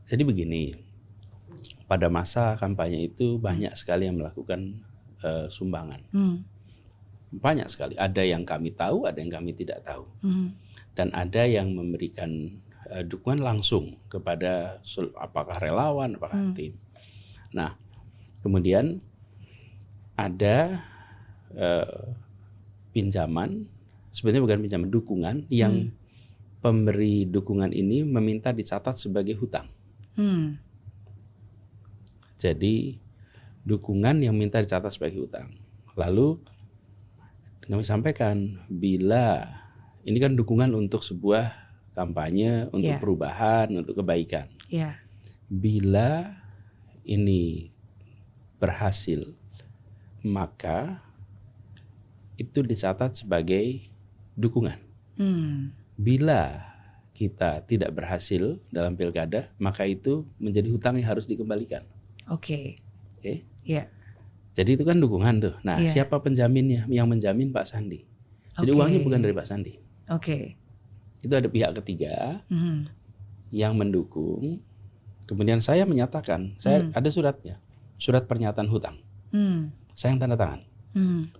Jadi begini, pada masa kampanye itu banyak sekali yang melakukan sumbangan. Banyak sekali. Ada yang kami tahu, ada yang kami tidak tahu. Dan ada yang memberikan dukungan langsung kepada apakah relawan, apakah tim. Nah, kemudian ada pinjaman, sebenarnya bukan pinjaman, dukungan yang pemberi dukungan ini meminta dicatat sebagai hutang. Jadi dukungan yang minta dicatat sebagai hutang. Lalu kami sampaikan, bila ini kan dukungan untuk sebuah kampanye, untuk perubahan, untuk kebaikan. Bila ini berhasil, maka itu dicatat sebagai dukungan. Bila kita tidak berhasil dalam pilkada, maka itu menjadi hutang yang harus dikembalikan. Oke. Jadi itu kan dukungan tuh. Nah, siapa penjaminnya? Yang menjamin Pak Sandi. Jadi uangnya bukan dari Pak Sandi. Itu ada pihak ketiga yang mendukung. Kemudian saya menyatakan, saya ada suratnya, surat pernyataan hutang. Saya yang tanda tangan.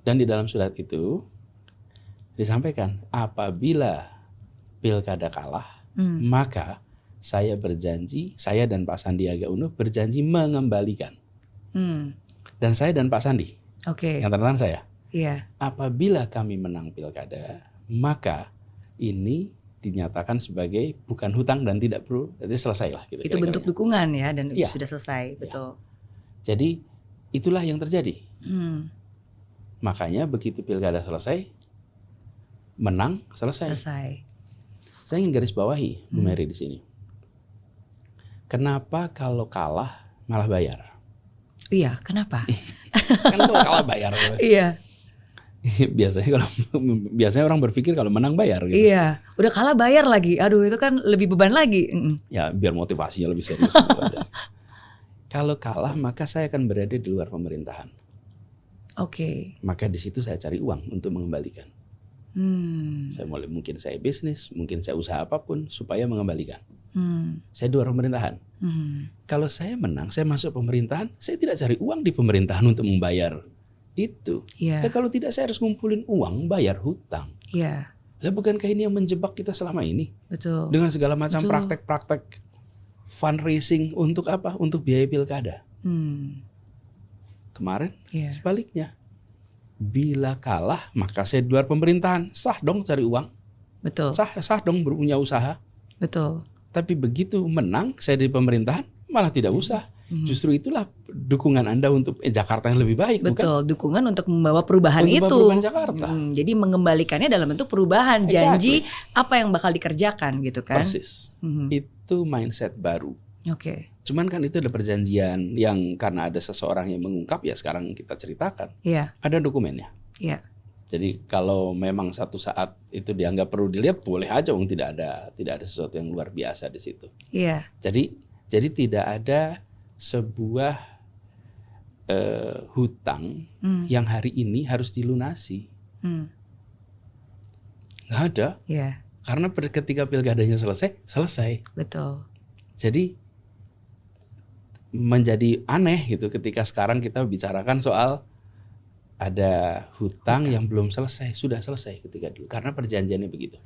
Dan di dalam surat itu disampaikan, apabila pilkada kalah, maka saya berjanji, saya dan Pak Sandiaga Uno berjanji mengembalikan. Dan saya dan Pak Sandi, yang tanda tangan saya, apabila kami menang pilkada, maka ini dinyatakan sebagai bukan hutang dan tidak perlu, jadi selesai lah. Gitu, itu bentuk dukungan ya, dan sudah selesai, betul. Jadi itulah yang terjadi. Makanya begitu pilkada selesai, menang selesai. Saya ingin garis bawahi, Bu Mary di sini. Kenapa kalau kalah malah bayar? Iya, kenapa? Kan kalau kalah bayar. Iya. Biasanya orang berpikir kalau menang bayar gitu. Iya, udah kalah bayar lagi. Aduh, itu kan lebih beban lagi. Ya, biar motivasinya lebih serius. Kalau kalah maka saya akan berada di luar pemerintahan. Maka di situ saya cari uang untuk mengembalikan. Mungkin saya bisnis, mungkin saya usaha apapun supaya mengembalikan. Saya di luar pemerintahan. Kalau saya menang, saya masuk pemerintahan, saya tidak cari uang di pemerintahan untuk membayar itu. Nah, kalau tidak, saya harus ngumpulin uang bayar hutang. Lah, bukankah ini yang menjebak kita selama ini? Betul. Dengan segala macam praktek-praktek fundraising untuk apa? Untuk biaya pilkada. Kemarin sebaliknya. Bila kalah, maka saya di luar pemerintahan. Sah dong cari uang. Betul. Sah dong punya usaha. Betul. Tapi begitu menang, saya di pemerintahan malah tidak usah. Justru itulah dukungan Anda untuk Jakarta yang lebih baik. Betul, bukan? Dukungan untuk membawa perubahan untuk itu. Perubahan Jakarta. Jadi mengembalikannya dalam bentuk perubahan, janji apa yang bakal dikerjakan gitu kan. Persis. Itu mindset baru. Cuman kan itu ada perjanjian yang karena ada seseorang yang mengungkap, ya sekarang kita ceritakan. Ada dokumennya. Jadi kalau memang satu saat itu dianggap perlu dilihat, boleh aja, tidak ada sesuatu yang luar biasa di situ. Jadi tidak ada sebuah hutang yang hari ini harus dilunasi. Nggak ada. Karena ketika pilkadanya selesai. Betul. Jadi menjadi aneh gitu ketika sekarang kita bicarakan soal ada hutang yang belum selesai, sudah selesai ketika dulu, karena perjanjiannya begitu.